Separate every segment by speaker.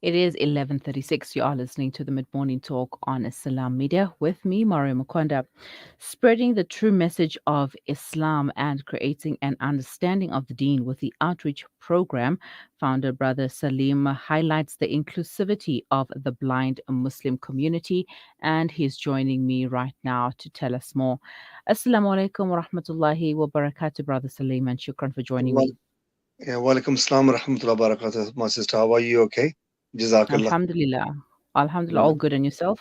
Speaker 1: It is 11:36. You are listening to the Mid-Morning Talk on Islam Media with me, Mario Mukonda. Spreading the true message of Islam and creating an understanding of the Deen with the Outreach Program, founder Brother Saleem highlights the inclusivity of the blind Muslim community, and he's joining me right now to tell us more. Assalamu alaikum wa rahmatullahi wa barakatuh, Brother Saleem, and shukran for joining
Speaker 2: Well,
Speaker 1: me.
Speaker 2: yeah, Walaikum Assalam wa rahmatullahi wa barakatuh, my sister. How are you? Okay? Jazakallah.
Speaker 1: Alhamdulillah. Alhamdulillah, all
Speaker 2: Mm.
Speaker 1: good. And yourself?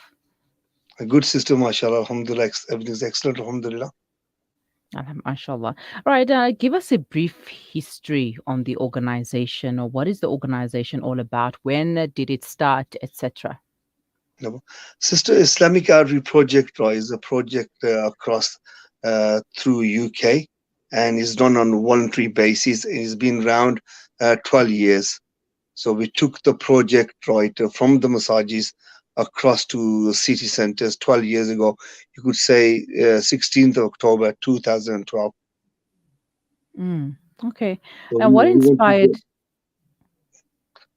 Speaker 2: A good sister, mashallah. Alhamdulillah. Everything's excellent. Alhamdulillah.
Speaker 1: MashaAllah. All right, give us a brief history on the organization, or what is the organization all about? When did it start, etc.?
Speaker 2: No. Sister, Islamic Outreach Project is a project across through UK, and is done on a voluntary basis. It's been around 12 years. So we took the project from the massages across to city centers 12 years ago. You could say 16th of October 2012.
Speaker 1: Mm, okay.
Speaker 2: So
Speaker 1: And what inspired?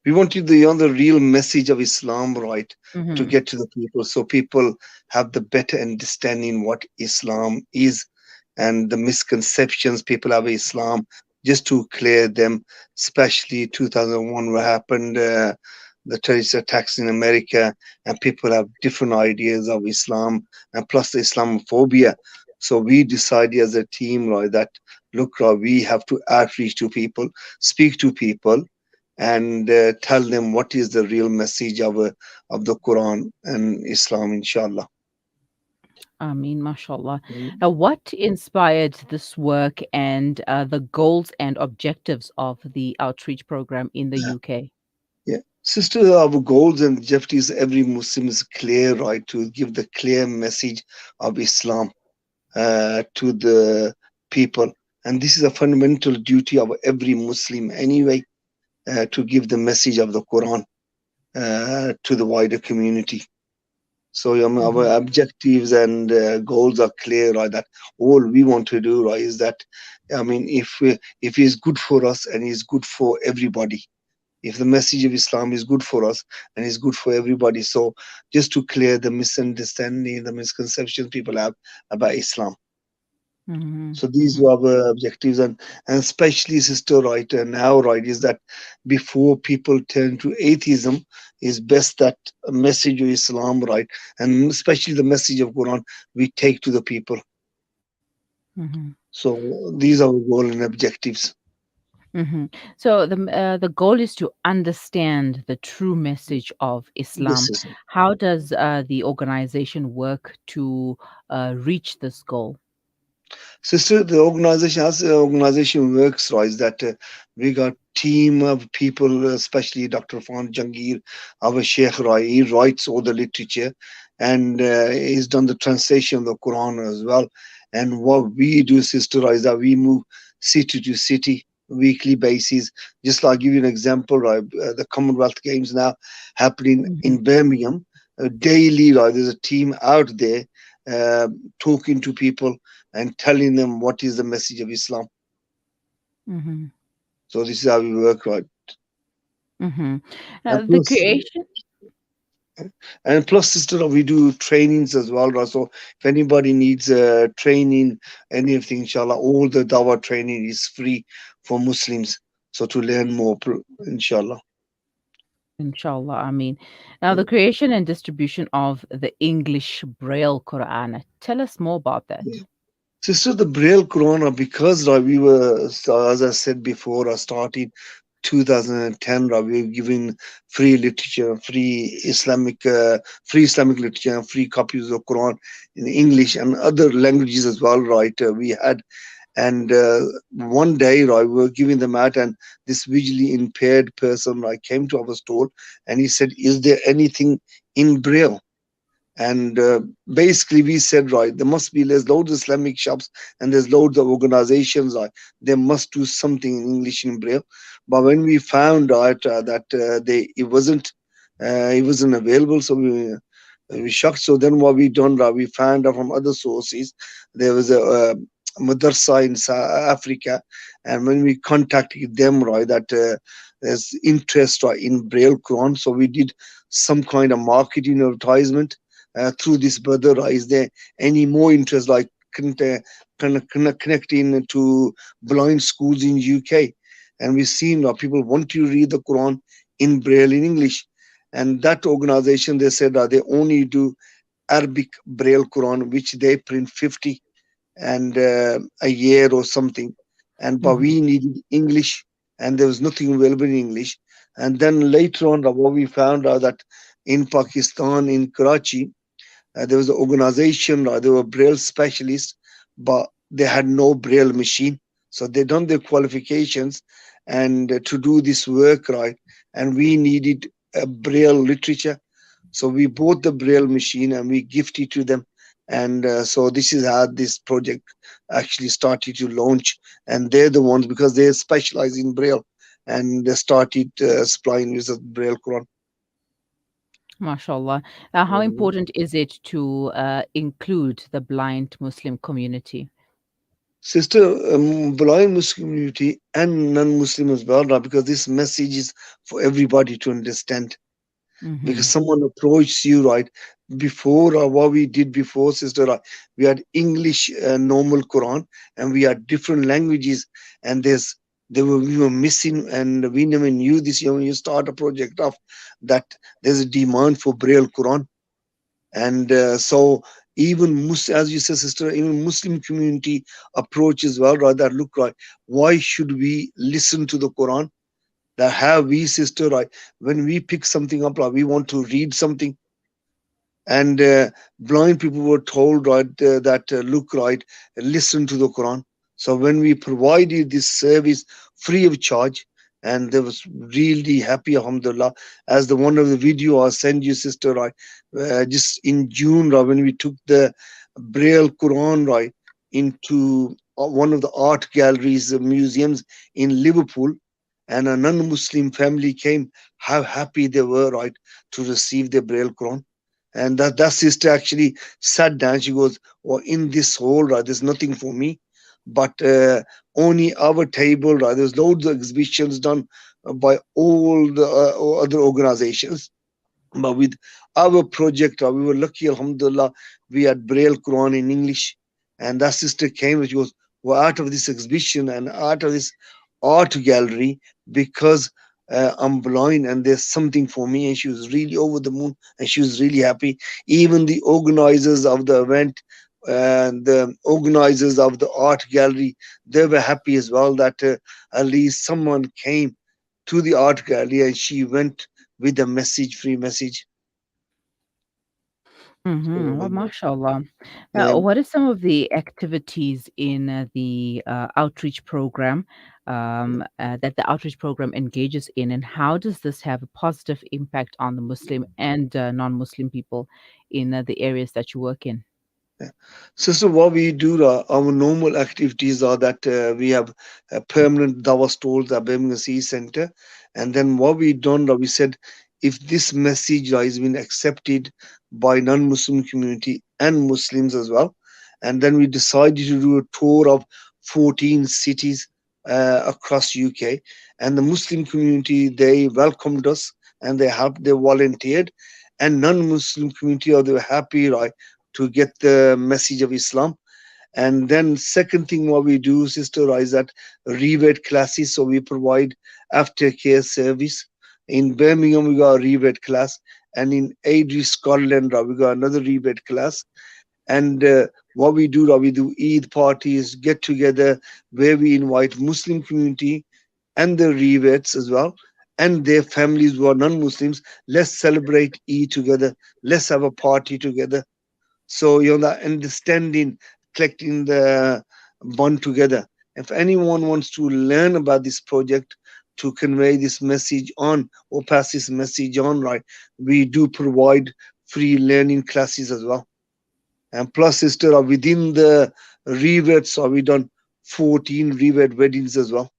Speaker 2: we wanted the real message of Islam, right, to
Speaker 1: Hmm.
Speaker 2: get to the people, so people have the better understanding what Islam is and the misconceptions people have of Islam, just to clear them. Especially 2001, what happened, the terrorist attacks in America, and people have different ideas of Islam, and plus the Islamophobia. So we decided as a team, right, that look, we have to outreach to people, speak to people, and tell them what is the real message of the Quran and Islam, inshallah.
Speaker 1: I mean, mashallah.
Speaker 2: Mm.
Speaker 1: Now, what inspired this work and the goals and objectives of the outreach program in the UK?
Speaker 2: Yeah, sister, our goals and objectives, every Muslim is clear, right, to give the clear message of Islam to the people. And this is a fundamental duty of every Muslim anyway, to give the message of the Quran to the wider community. So
Speaker 1: Hmm.
Speaker 2: our objectives and goals are clear, right? That all we want to do, right, is that, I mean, if it's good for us and it's good for everybody, if the message of Islam is good for us and is good for everybody, so just to clear the misunderstanding, the misconceptions people have about Islam.
Speaker 1: Hmm.
Speaker 2: So these
Speaker 1: Hmm.
Speaker 2: were our objectives, and especially, sister, right, now, right, is that before people turn to atheism, is best that a message of Islam, right, and especially the message of Quran, we take to the people.
Speaker 1: Hmm.
Speaker 2: So these are our goal and objectives.
Speaker 1: Hmm. So the goal is to understand the true message of
Speaker 2: This
Speaker 1: Islam.
Speaker 2: is
Speaker 1: How does the organization work to reach this goal?
Speaker 2: sister. The organization, as the organization works, right, is that we got team of people, especially Dr. Fan Jangir, our Sheikh Rai. He writes all the literature, and he's done the translation of the Quran as well. And what we do, sister, is that we move city to city weekly basis. Just like give you an example, right? The Commonwealth Games now happening
Speaker 1: Hmm.
Speaker 2: in Birmingham. Daily, right, there's a team out there uh, talking to people and telling them what is the message of Islam.
Speaker 1: Hmm.
Speaker 2: So this is how we work, right?
Speaker 1: Hmm.
Speaker 2: And
Speaker 1: The
Speaker 2: plus,
Speaker 1: creation.
Speaker 2: sister, we do trainings as well, right? So if anybody needs training, anything, inshallah, all the Dawah training is free for Muslims. So to learn more, inshallah.
Speaker 1: Inshallah, I mean. Now, the creation and distribution of the English Braille Quran. Tell us more about that.
Speaker 2: Sister, the Braille Quran, because we were, so as I said before, I started 2010, we were giving free literature, free Islamic literature, and free copies of Quran in English and other languages as well, right? We had, and one day, right, we were giving them out, and this visually impaired person, right, came to our store, and he said, "Is there anything in Braille?" And basically, we said, right, there's loads of Islamic shops and there's loads of organizations, right? They must do something in English in Braille. But when we found out that it wasn't available, so we shocked. So then what we done, right, we found out from other sources there was a madrasa in South Africa, and when we contacted them, right, that there's interest in Braille Quran. So we did some kind of marketing advertisement through this brother. Is there any more interest connecting to blind schools in UK? And we've seen people want to read the Quran in Braille in English. And that organization, they said they only do Arabic Braille Quran, which they print 50 and a year or something. And but
Speaker 1: Mm-hmm.
Speaker 2: we needed English, and there was nothing available in English. And then later on, what we found out that in Pakistan, in Karachi, there was an organization, they were Braille specialists, but they had no Braille machine. So they done their qualifications and to do this work, right? And we needed a Braille literature. So we bought the Braille machine and we gifted to them. And so this is how this project actually started to launch. And they're the ones, because they specialize in Braille, and they started supplying us with Braille Quran.
Speaker 1: MashaAllah. How important is it to include the blind Muslim community?
Speaker 2: Sister, blind Muslim community and non-Muslim as well, right? Because this message is for everybody to understand. Because
Speaker 1: Mm-hmm.
Speaker 2: someone approaches you, right? Before, what we did before, sister, right? We had English normal Quran, and we had different languages, and we were missing, and we never knew this. When you start a project of that, there's a demand for Braille Quran. And so even as you said, sister, even Muslim community approach as well, rather look, right, why should we listen to the Quran? That have we, sister, right, when we pick something up, right, we want to read something. And blind people were told, right, that look, right, listen to the Quran. So when we provided this service free of charge, and they was really happy, alhamdulillah. As the one of the video I send you, sister, right, just in June, right, when we took the Braille Quran, right, into one of the art galleries, museums in Liverpool, and a non-Muslim family came, how happy they were, right, to receive the Braille Quran. And that sister actually sat down. She goes, "Well, in this hall, right, there's nothing for me, but only our table, right? There's loads of exhibitions done by all the other organizations, but with our project, we were lucky, alhamdulillah, we had Braille Quran in English. And that sister came, and she goes, well, out of this exhibition and out of this art gallery, because I'm blind and there's something for me. And she was really over the moon, and she was really happy. Even the organizers of the event and the organizers of the art gallery, they were happy as well that at least someone came to the art gallery and she went with a message, free message.
Speaker 1: Mm-hmm. Well,
Speaker 2: So,
Speaker 1: mashallah.
Speaker 2: yeah,
Speaker 1: What are some of the activities in the outreach program that the outreach program engages in, and how does this have a positive impact on the Muslim and non-Muslim people in the areas that you work in?
Speaker 2: yeah. So what we do, our normal activities are that we have a permanent Dawa stalls at Birmingham City Center. And then what we done, we said, if this message has been accepted by non-Muslim community and Muslims as well, and then we decided to do a tour of 14 cities across UK. And the Muslim community, they welcomed us and they helped, they volunteered. And non-Muslim community, they were happy, right, to get the message of Islam. And then second thing what we do, sister, is that rebate classes. So we provide aftercare service. In Birmingham, we got a rebate class. And in Airdrie, Scotland, we got another rebate class. And what we do Eid parties, get together, where we invite Muslim community and the rebates as well, and their families who are non-Muslims. Let's celebrate Eid together. Let's have a party together. So, that understanding, collecting the bond together. If anyone wants to learn about this project, to convey this message on or pass this message on, right, we do provide free learning classes as well. And plus, sister, within the reverts, we done 14 revert weddings as well.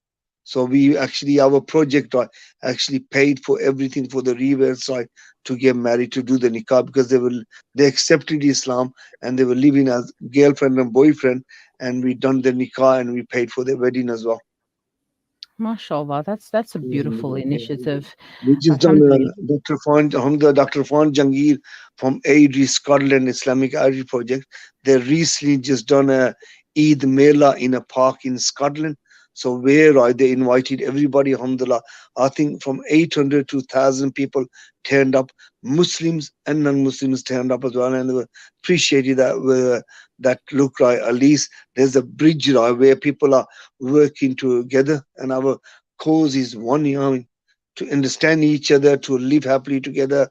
Speaker 2: So we actually, our project actually paid for everything for the reverts, right, to get married, to do the nikah, because they accepted Islam and they were living as girlfriend and boyfriend, and we done the nikah and we paid for their wedding as well.
Speaker 1: Mashallah, that's a beautiful initiative.
Speaker 2: We just done
Speaker 1: Alhamdulillah.
Speaker 2: Dr. Fond Jangir from AID Scotland Islamic Outreach Project. They recently just done a Eid Mela in a park in Scotland. So where they invited everybody, alhamdulillah. I think from 800 to 1,000 people turned up. Muslims and non-Muslims turned up as well, and they were appreciated that look right. At least there's a bridge right where people are working together, and our cause is one. To understand each other, to live happily together.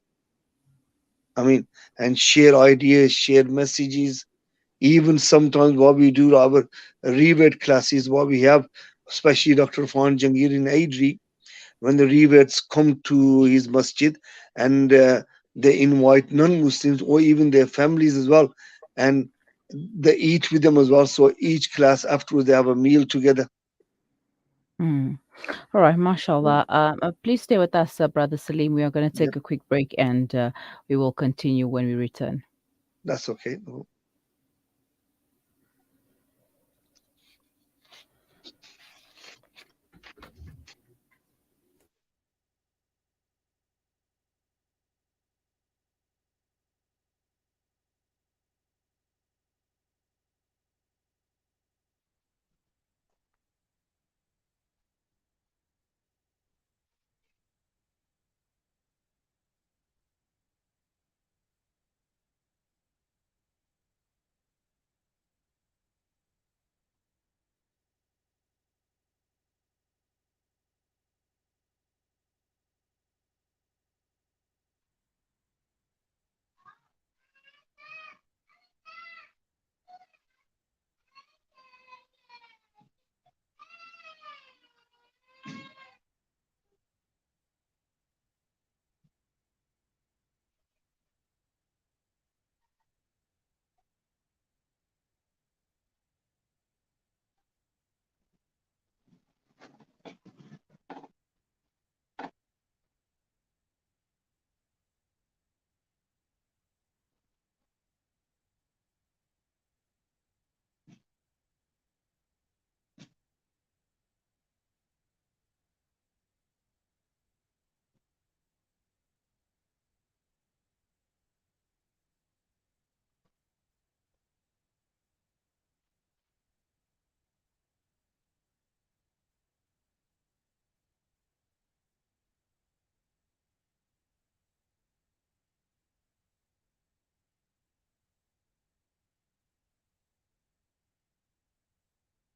Speaker 2: I mean, and share ideas, share messages. Even sometimes what we do, our revet classes, what we have, especially Dr. Fan Jangir in Aidri, when the revets come to his masjid and they invite non-Muslims or even their families as well, and they eat with them as well. So each class afterwards they have a meal together.
Speaker 1: Mm. All right, mashallah. Please stay with us, Brother Saleem. We are going to
Speaker 2: Yeah,
Speaker 1: take a quick break and we will continue when we return.
Speaker 2: that's okay.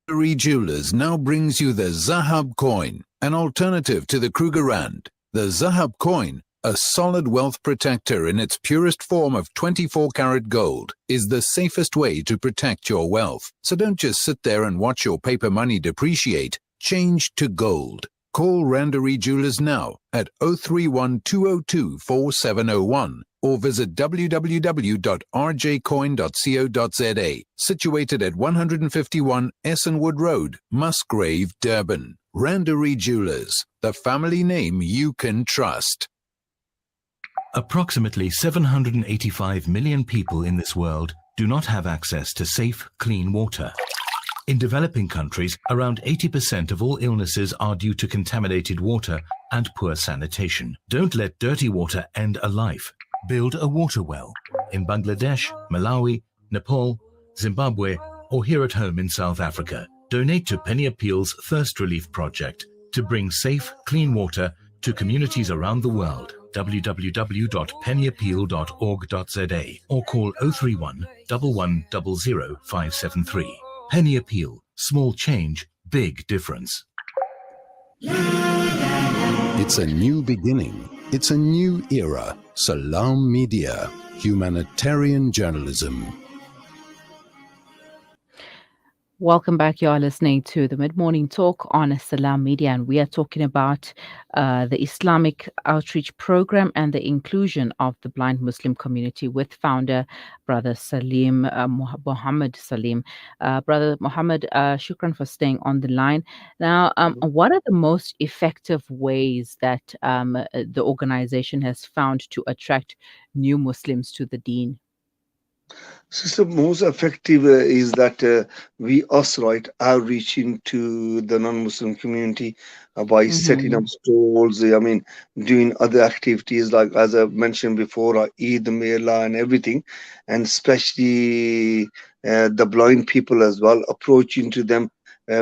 Speaker 3: Randery Jewelers now brings you the Zahab coin, an alternative to the Krugerrand. The Zahab coin, a solid wealth protector in its purest form of 24-karat gold, is the safest way to protect your wealth. So don't just sit there and watch your paper money depreciate. Change to gold. Call Randery Jewelers now at 031 202 4701 or visit www.rjcoin.co.za, situated at 151 Essenwood Road, Musgrave, Durban. Randery Jewelers, the family name you can trust.
Speaker 4: Approximately 785 million people in this world do not have access to safe, clean water. In developing countries, around 80% of all illnesses are due to contaminated water and poor sanitation. Don't let dirty water end a life. Build a water well in Bangladesh, Malawi, Nepal, Zimbabwe, or here at home in South Africa. Donate to Penny Appeal's Thirst Relief Project to bring safe, clean water to communities around the world. www.pennyappeal.org.za or call 031 1100 573. Penny Appeal. Small change, big difference.
Speaker 3: It's a new beginning. It's a new era. Salam Media, humanitarian journalism.
Speaker 1: Welcome back. You are listening to the Mid Morning Talk on Salam Media, and we are talking about the Islamic Outreach Program and the inclusion of the blind Muslim community with founder Brother Saleem, Muhammad Saleem. Brother Muhammad, shukran for staying on the line. Now, what are the most effective ways that the organization has found to attract new Muslims to the Deen?
Speaker 2: Sister, most effective is that we us right are reaching to the non-Muslim community by setting
Speaker 1: Mm-hmm.
Speaker 2: up stalls. I mean, doing other activities like as I mentioned before, Eid Mela and everything, and especially the blind people as well. Approaching to them,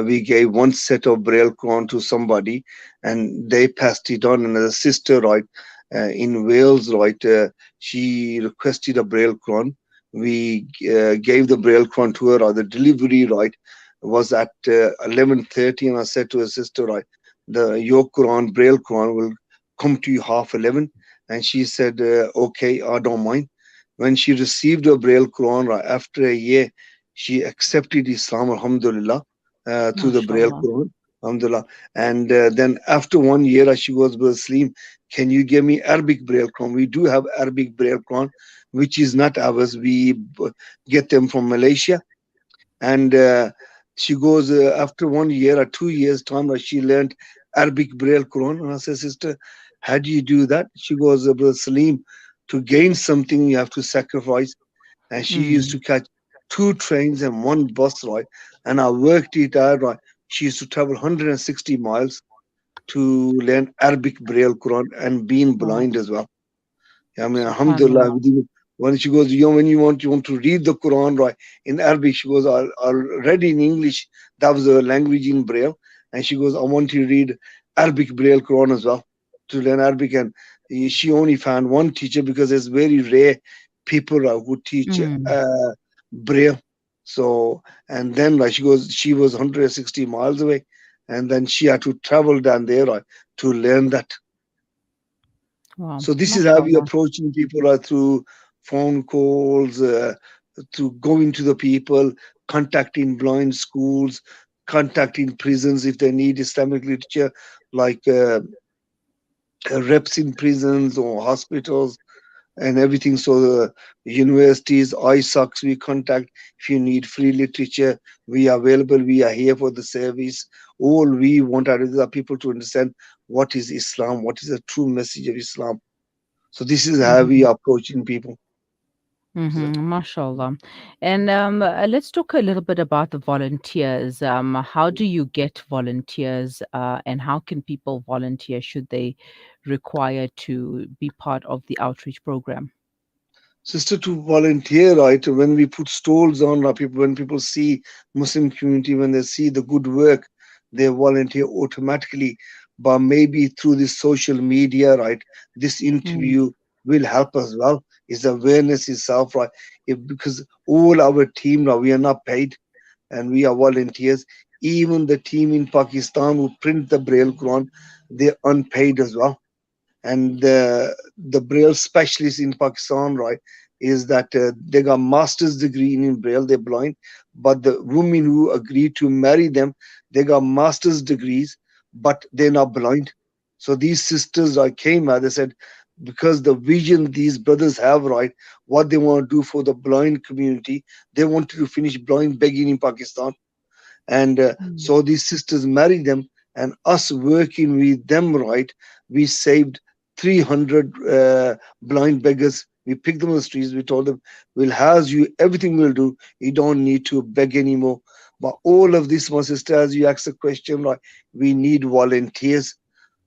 Speaker 2: we gave one set of Braille Quran to somebody, and they passed it on. And a sister, right, in Wales, right, she requested a Braille Quran. We gave the Braille Quran to her, or the delivery right was at 11:30, and I said to her sister, right, your Quran, Braille Quran, will come to you 11:30, and she said, okay, I don't mind. When she received her Braille Quran, right, after a year, she accepted Islam, Alhamdulillah, through the Braille
Speaker 1: MashaAllah.
Speaker 2: Quran, Alhamdulillah. And then after 1 year, she goes, Brother Saleem, can you give me Arabic Braille Quran? We do have Arabic Braille Quran, which is not ours. We get them from Malaysia. And she goes, after 1 year or 2 years' time, she learned Arabic Braille Quran. And I said, sister, how do you do that? She goes, Brother Salim, to gain something, you have to sacrifice. And she used
Speaker 1: Mm.
Speaker 2: to catch two trains and one bus, right? And I worked it out, right? She used to travel 160 miles to learn Arabic Braille Quran and being
Speaker 1: Wow.
Speaker 2: blind as well. I mean, Alhamdulillah.
Speaker 1: SubhanAllah.
Speaker 2: When she goes, when you want to read the Quran, right, in Arabic, she goes, I'll read in English. That was the language in Braille. And she goes, I want to read Arabic Braille Quran as well to learn Arabic. And she only found one teacher because it's very rare people who teach
Speaker 1: Mm.
Speaker 2: Braille. So, and then like she was 160 miles away. And then she had to travel down there, right, to learn that.
Speaker 1: Wow.
Speaker 2: So this is how we
Speaker 1: MashaAllah.
Speaker 2: approaching people are through phone calls, through going to the people, contacting blind schools, contacting prisons if they need Islamic literature, like reps in prisons or hospitals and everything. So the universities, ISACs, we contact. If you need free literature, we are available. We are here for the service. All we want are the people to understand what is Islam, what is the true message of Islam. So this is how we
Speaker 1: Mm-hmm.
Speaker 2: are approaching people.
Speaker 1: Mm-hmm. MashaAllah. And let's talk a little bit about the volunteers. How do you get volunteers, and how can people volunteer should they require to be part of the outreach program?
Speaker 2: Sister, to volunteer, right? When we put stalls on, people, when people see Muslim community, when they see the good work, they volunteer automatically. But maybe through this social media, right? This
Speaker 1: Mm.
Speaker 2: interview will help as well. Is awareness itself, right? Because all our team now we are not paid and we are volunteers. Even the team in Pakistan who print the Braille Quran, they're unpaid as well. And the Braille specialists in Pakistan, right, is that they got master's degree in Braille. They're blind, but the women who agree to marry them, they got master's degrees, but they're not blind. So these sisters, I came out. They said because the vision these brothers have, right, what they want to do for the blind community, they wanted to finish blind begging in Pakistan. And
Speaker 1: Mm.
Speaker 2: so these sisters married them, and us working with them, right, we saved 300 blind beggars. We picked them on the streets. We told them, we'll house you, everything we'll do. You don't need to beg anymore. But all of this, my sister, as you asked the question, right, we need volunteers.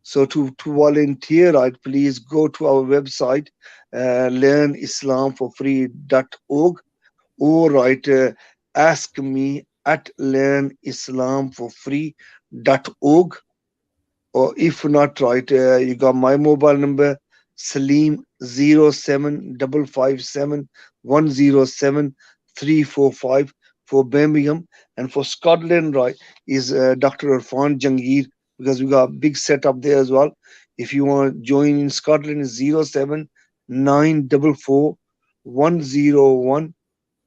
Speaker 2: So to volunteer, right, please go to our website, learnislamforfree.org, or write ask me at learnislamforfree.org. Or if not, right, you got my mobile number, Salim 07557 107 345 for Birmingham. And for Scotland, right, is Dr. Irfan Jangir, because we got a big setup there as well. If you want to join in Scotland, is 07944 101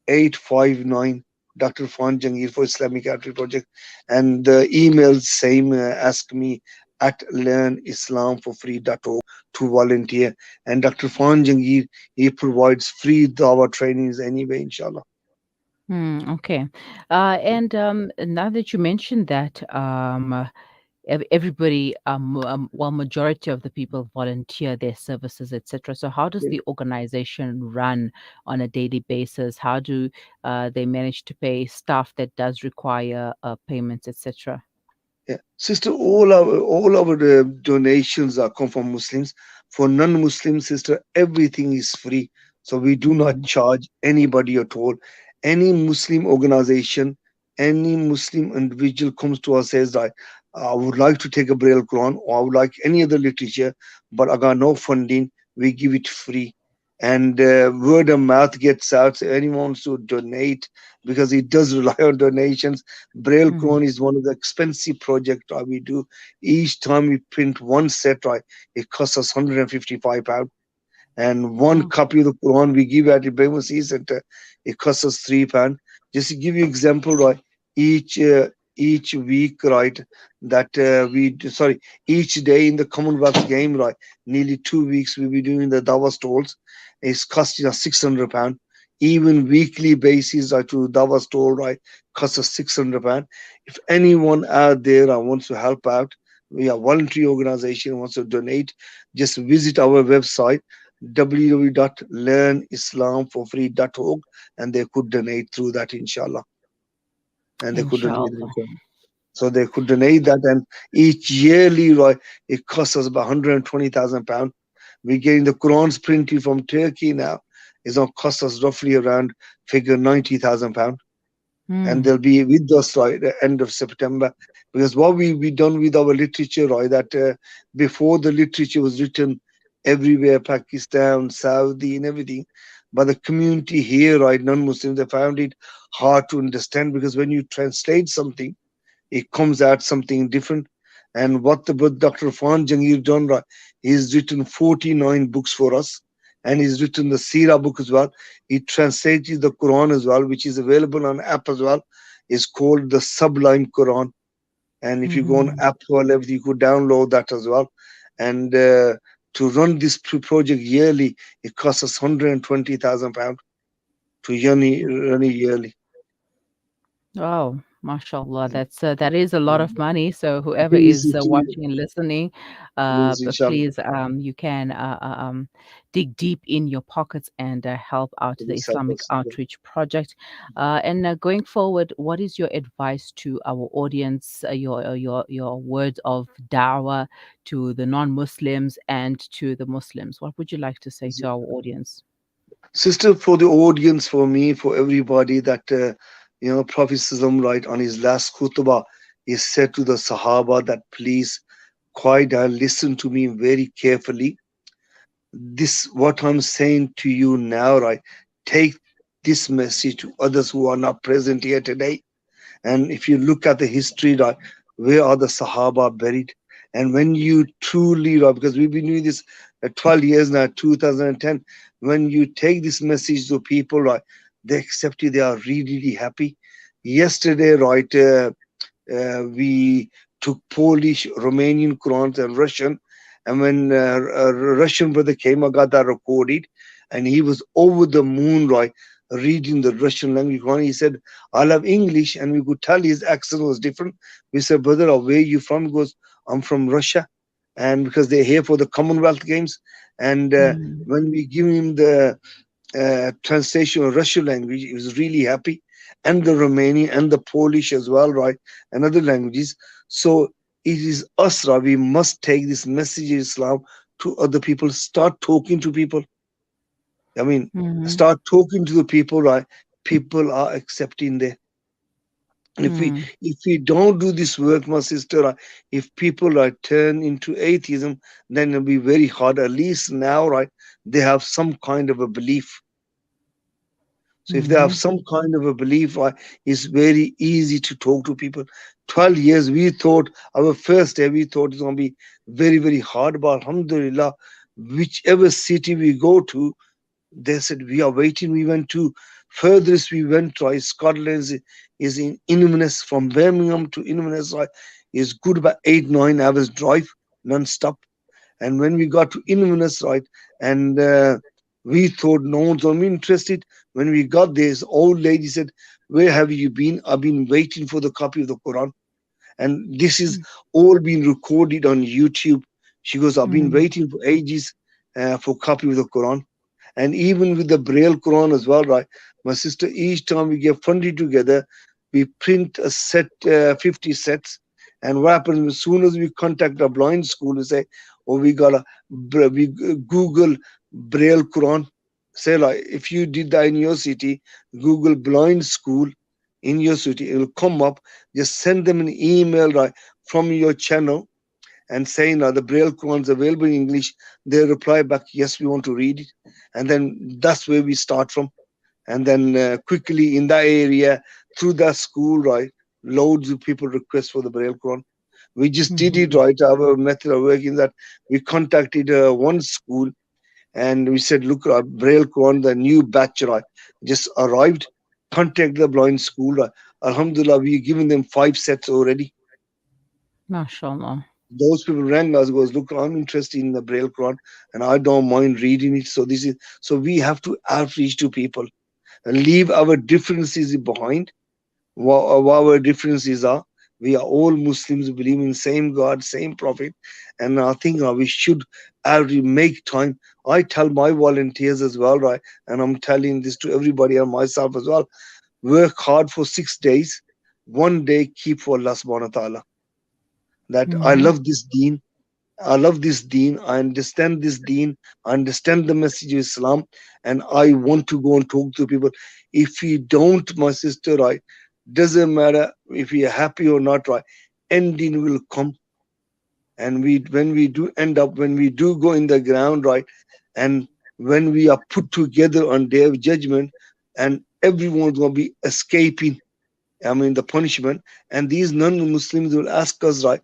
Speaker 2: 859, Dr. Fan Jangir for Islamic Outreach Project. And the email same, ask me at learnislamforfree.org to volunteer. And Dr. Fan Jangir, he provides free dawah trainings anyway, inshallah.
Speaker 1: Okay. And now that you mentioned that, everybody, well, majority of the people volunteer their services, etc. So how does the organization run on a daily basis? How do they manage to pay staff that does require payments, etc.?
Speaker 2: Yeah, sister, all our donations are come from Muslims. For non-Muslim, sister, everything is free. So we do not
Speaker 1: Mm,
Speaker 2: charge anybody at all. Any Muslim organization, any Muslim individual comes to us says that I would like to take a Braille Quran or I would like any other literature, but I got no funding. We give it free. And word of mouth gets out. So anyone wants to donate because it does rely on donations. Braille
Speaker 1: mm,
Speaker 2: Quran is one of the expensive projects we do. Each time we print one set, right, it costs us £155. And one
Speaker 1: mm,
Speaker 2: copy of the Quran we give at the Ibrahim Center, it costs us £3. Just to give you example, right, each each week, right, that sorry, each day in the Commonwealth game, right, nearly 2 weeks we'll be doing the Dawa stalls. It's costing us £600. Even weekly basis, right, to Dawa stall, right, costs us £600. If anyone out there wants to help out, we are voluntary organization wants to donate, just visit our website www.learnislamforfree.org and they could donate through that, inshallah. And they could donate,
Speaker 1: inshallah.
Speaker 2: inshallah. So they could donate that, and each yearly, right, it costs us about £120,000. We're getting the Qurans printed from Turkey now. It's going to cost us roughly around figure £90,000, and
Speaker 1: Mm,
Speaker 2: they'll be with us right at the end of September. Because what we done with our literature, right, that before the literature was written everywhere, Pakistan, Saudi, and everything, but the community here, right, non-Muslims, they found it hard to understand because when you translate something, it comes out something different. And what the Dr. Fan Jangir done, right, he's written 49 books for us, and he's written the Sira book as well. He translated the Quran as well, which is available on app as well. It's called the Sublime Quran. And if you go on
Speaker 1: mhm.
Speaker 2: Apple, everything, you could download that as well. And to run this project yearly, it costs us £120,000 to run it yearly.
Speaker 1: Oh, mashallah, that is a lot of money. So whoever
Speaker 2: Please,
Speaker 1: is watching and listening,
Speaker 2: please,
Speaker 1: but
Speaker 2: inshallah.
Speaker 1: please, you can dig deep in your pockets and help out the
Speaker 2: Please help
Speaker 1: Islamic
Speaker 2: us.
Speaker 1: Outreach Project. And going forward, what is your advice to our audience? Your words of da'wah to the non-Muslims and to the Muslims. What would you like to say to our audience?
Speaker 2: Sister, for the audience, for me, for everybody, that Prophet Sallam, right, on his last khutbah, he said to the Sahaba that please quiet down, listen to me very carefully. This what I'm saying to you now, right? Take this message to others who are not present here today. And if you look at the history, right, where are the Sahaba buried? And when you truly, right, because we've been doing this 12 years now, 2010, when you take this message to people, right, they accept it, they are really, really happy. Yesterday, right, we took Polish, Romanian Qurans and Russian. And when a Russian brother came, I got that recorded, and he was over the moon, right, reading the Russian language Quran. He said, I love English, and we could tell his accent was different. We said, brother, where are you from? He goes, I'm from Russia. And because they're here for the Commonwealth Games. And
Speaker 1: Mm,
Speaker 2: when we give him the translation of Russian language, he was really happy, and the Romanian and the Polish as well, right, and other languages. So it is us, right? We must take this message of Islam to other people. Start talking to people. I mean,
Speaker 1: mhm,
Speaker 2: start talking to the people, right? People are accepting there. And
Speaker 1: mm.
Speaker 2: if we don't do this work, my sister, if people turn into atheism, then it'll be very hard. At least now, right, they have some kind of a belief. So if they have
Speaker 1: Mhm.
Speaker 2: some kind of a belief, it's very easy to talk to people. 12 years, we thought, our first day, we thought it's going to be very, very hard. But alhamdulillah, whichever city we go to, they said, we are waiting. We went to furthest we went, right? Scotland is in Inverness, from Birmingham to Inverness, right? Is good about 8, 9 hours drive non-stop. And when we got to Inverness, right, and we thought no one's going to be interested. When we got there, this old lady said, where have you been? I've been waiting for the copy of the Quran. And this is all been recorded on YouTube. She goes, I've been
Speaker 1: Mm-hmm.
Speaker 2: waiting for ages for a copy of the Quran. And even with the Braille Quran as well, right? My sister, each time we get funding together, we print a set, 50 sets. And what happens as soon as we contact a blind school, we say, oh, we Google Braille Quran. Say, like, if you did that in your city, Google blind school in your city, it will come up. Just send them an email, right, from your channel and saying the Braille Quran is available in English. They reply back, yes, we want to read it. And then that's where we start from. And then quickly in that area, through that school, right, loads of people request for the Braille Quran. We just did it,
Speaker 1: Mm-hmm.
Speaker 2: right. Our method of working that we contacted one school and we said, look, Braille Quran, the new batch, right, just arrived. Contact the blind school. Right. Alhamdulillah, we given them 5 sets already.
Speaker 1: MashaAllah.
Speaker 2: Those people rang us, goes, look, I'm interested in the Braille Quran and I don't mind reading it. So we have to outreach to people and leave our differences behind. What our differences are. We are all Muslims, believe in same God, same Prophet, and I think we should actually make time. I tell my volunteers as well, right, and I'm telling this to everybody and myself as well. Work hard for 6 days, one day keep for Allah Subhanahu wa Taala. That I
Speaker 1: Mm-hmm.
Speaker 2: love this Deen, I love this Deen. I understand this Deen. I understand the message of Islam, and I want to go and talk to people. If you don't, my sister, right, doesn't matter if you're happy or not, right, ending will come. And when we do end up, when we do go in the ground, right, and when we are put together on Day of Judgment, and everyone's gonna be escaping, I mean, the punishment, and these non-Muslims will ask us, right,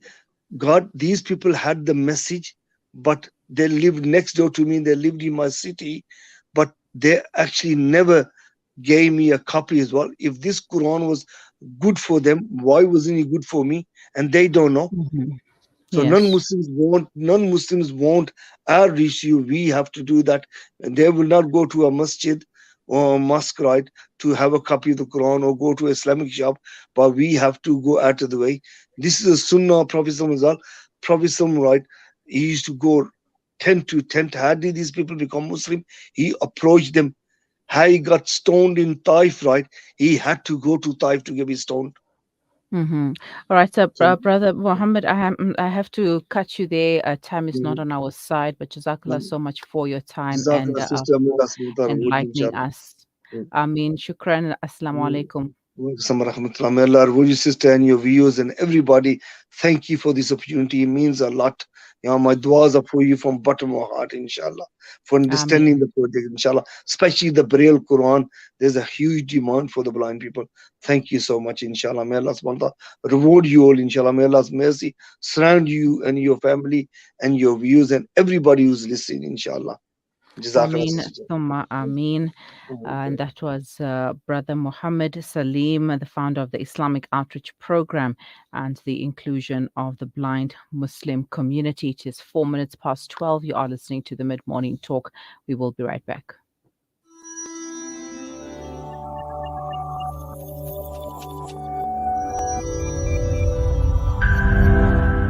Speaker 2: God, these people had the message, but they lived next door to me, they lived in my city, but they actually never gave me a copy as well. If this Quran was good for them, why wasn't it good for me? And they don't know.
Speaker 1: Mm-hmm.
Speaker 2: So
Speaker 1: Yes.
Speaker 2: non-Muslims won't outreach you. We have to do that. And they will not go to a masjid or a mosque, right, to have a copy of the Quran or go to an Islamic shop, but we have to go out of the way. This is a sunnah of Prophet Sallallahu as well. Prophet Sallallahu, right, he used to go tent to tent. How did these people become Muslim? He approached them. How he got stoned in Taif, right? He had to go to Taif to get stoned.
Speaker 1: Mm-hmm. All right, so
Speaker 2: So,
Speaker 1: brother Mohammed, I have to cut you there. Time is not
Speaker 2: mm,
Speaker 1: on our side, but Jazakallah
Speaker 2: mm,
Speaker 1: so much for your time and
Speaker 2: Jazakallah, sister, may
Speaker 1: for
Speaker 2: Allah subhanahu wa ta'ala reward you,
Speaker 1: enlightening
Speaker 2: inshallah.
Speaker 1: us. Ameen. Shukran. Assalamu
Speaker 2: Mm.
Speaker 1: alaikum.
Speaker 2: Welcome, rahmatullah. May Allah reward you, sister, and your viewers and everybody. Thank you for this opportunity. It means a lot. My duas are for you from bottom of heart, inshallah, for understanding
Speaker 1: Ameen.
Speaker 2: the project, inshallah. Especially the Braille Quran. There's a huge demand for the blind people. Thank you so much, inshallah. May Allah subhanahu wa ta'ala reward you all, inshallah. May Allah's mercy surround you and your family and your viewers and everybody who's listening, inshallah. Jazakallah,
Speaker 1: Ameen.
Speaker 2: sister.
Speaker 1: Thumma Ameen. And that was Brother Muhammad Saleem, the founder of the Islamic Outreach Program and the inclusion of the blind Muslim community. It is 4 minutes past 12. You are listening to the Mid Morning Talk. We will be right back.